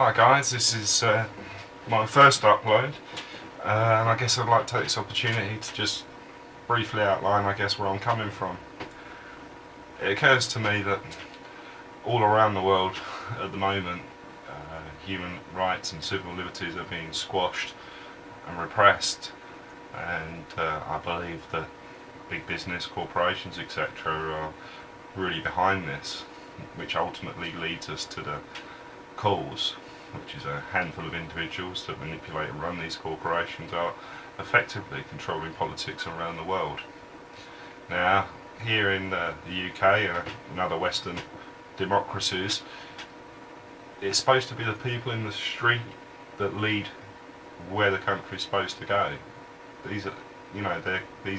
Hi guys, this is my first upload, and I guess I'd like to take this opportunity to just briefly outline where I'm coming from. It occurs to me that all around the world at the moment human rights and civil liberties are being squashed and repressed, and I believe that big business, corporations etc. are really behind this, which ultimately leads us to the cause, which is a handful of individuals that manipulate and run these corporations are effectively controlling politics around the world. Now, here in the UK and other Western democracies, it's supposed to be the people in the street that lead where the country's supposed to go. These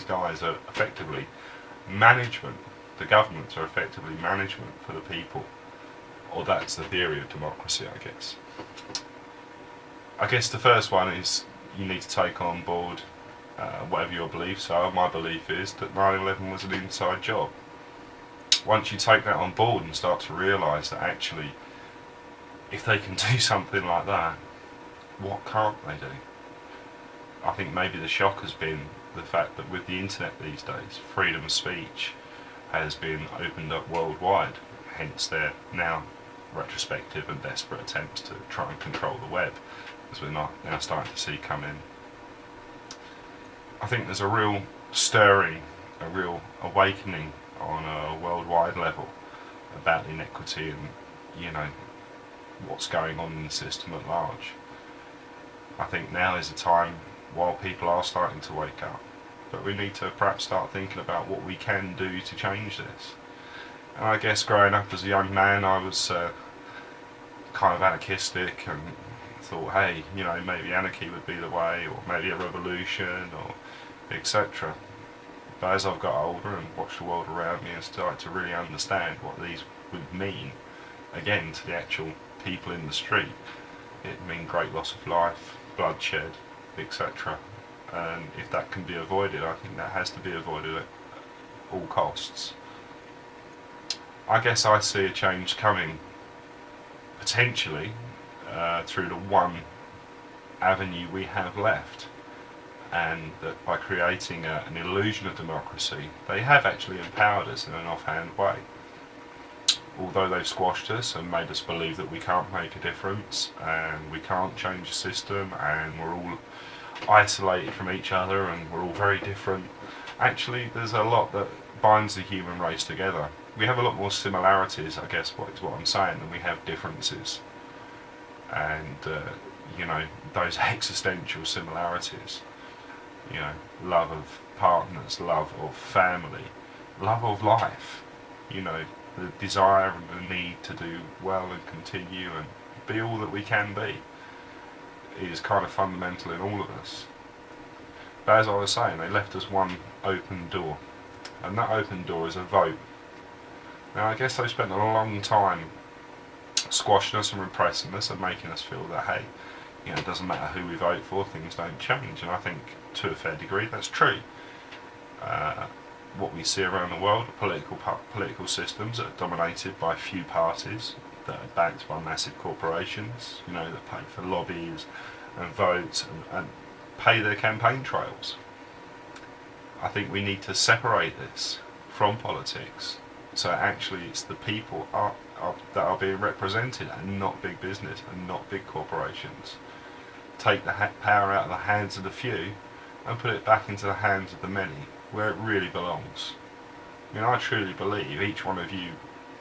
guys are effectively management. The governments are effectively management for the people. Or that's the theory of democracy, I guess. I guess the first one is you need to take on board whatever your beliefs are. My belief is that 9/11 was an inside job. Once you take that on board and start to realise that actually, if they can do something like that, what can't they do? I think maybe the shock has been the fact that with the internet these days, freedom of speech has been opened up worldwide, hence their now retrospective and desperate attempts to try and control the web, as we're now starting to see come in. I think there's a real stirring, a real awakening on a worldwide level about inequity and what's going on in the system at large. I think now is a time while people are starting to wake up, but we need to perhaps start thinking about what we can do to change this. And I guess growing up as a young man, I was kind of anarchistic and thought, hey, maybe anarchy would be the way, or maybe a revolution, or etc. But as I've got older and watched the world around me and started to really understand what these would mean, again, to the actual people in the street, it would mean great loss of life, bloodshed, etc. And if that can be avoided, I think that has to be avoided at all costs. I guess I see a change coming, potentially, through the one avenue we have left, and that by creating an illusion of democracy, they have actually empowered us in an offhand way. Although they've squashed us and made us believe that we can't make a difference, and we can't change the system, and we're all isolated from each other, and we're all very different, actually there's a lot that binds the human race together. We have a lot more similarities, I guess, is what I'm saying, than we have differences. And, those existential similarities, love of partners, love of family, love of life, the desire and the need to do well and continue and be all that we can be, is kind of fundamental in all of us. But as I was saying, they left us one open door, and that open door is a vote. Now I guess they spent a long time squashing us and repressing us and making us feel that, hey, it doesn't matter who we vote for, things don't change. And I think to a fair degree that's true. What we see around the world are political systems that are dominated by few parties, that are backed by massive corporations, that pay for lobbies and votes and pay their campaign trails. I think we need to separate this from politics, so actually it's the people that are being represented, and not big business and not big corporations. Take the power out of the hands of the few and put it back into the hands of the many, where it really belongs. I truly believe each one of you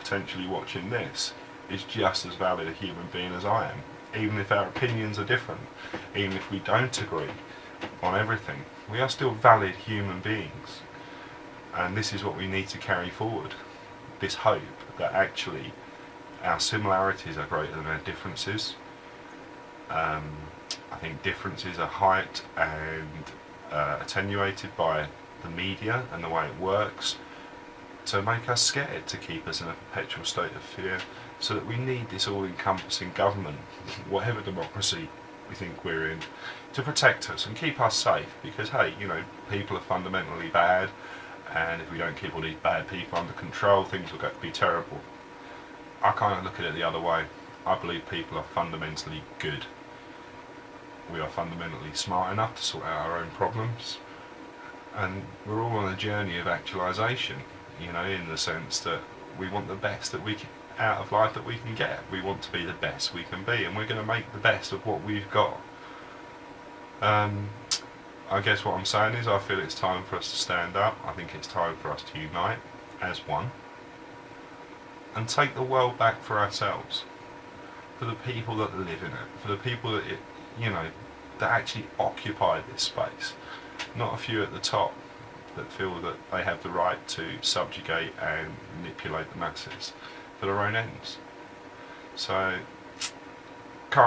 potentially watching this is just as valid a human being as I am, even if our opinions are different, even if we don't agree on everything. We are still valid human beings, and this is what we need to carry forward, this hope that actually our similarities are greater than our differences. I think differences are hyped and attenuated by the media and the way it works to make us scared, to keep us in a perpetual state of fear, so that we need this all-encompassing government, whatever democracy we think we're in, to protect us and keep us safe, because hey, people are fundamentally bad, and if we don't keep all these bad people under control, things will be terrible. I kind of look at it the other way. I believe people are fundamentally good. We are fundamentally smart enough to sort out our own problems, and we're all on a journey of actualisation, you know, in the sense that we want the best that we can, out of life that we can get. We want to be the best we can be, and we're going to make the best of what we've got. I guess what I'm saying is I feel it's time for us to stand up. I think it's time for us to unite as one and take the world back for ourselves, for the people that live in it, for the people that you know, that actually occupy this space, not a few at the top that feel that they have the right to subjugate and manipulate the masses for their own ends. So,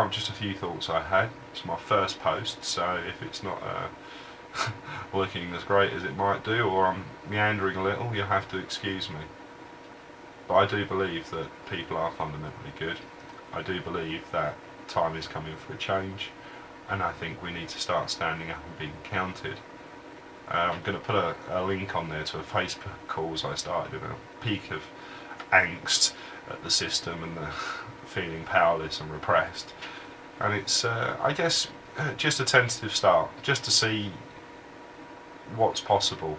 just a few thoughts I had. It's my first post, so if it's not looking as great as it might do, or I'm meandering a little, you'll have to excuse me. But I do believe that people are fundamentally good. I do believe that time is coming for a change, and I think we need to start standing up and being counted. I'm going to put a link on there to a Facebook cause I started in a peak of angst at the system and the feeling powerless and repressed. And it's, I guess, just a tentative start, just to see what's possible,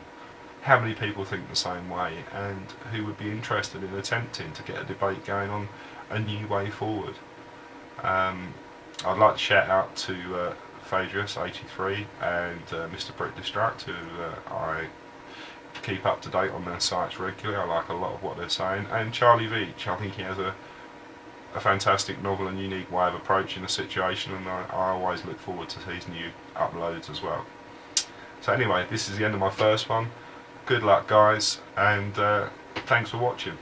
how many people think the same way, and who would be interested in attempting to get a debate going on a new way forward. I'd like to shout out to Thephaedrus83 and Mrbritdestruct, who I keep up to date on their sites regularly. I like a lot of what they're saying. And Charlie Veach, I think he has a fantastic, novel and unique way of approaching the situation, and I always look forward to his new uploads as well. So anyway, this is the end of my first one. Good luck, guys, and thanks for watching.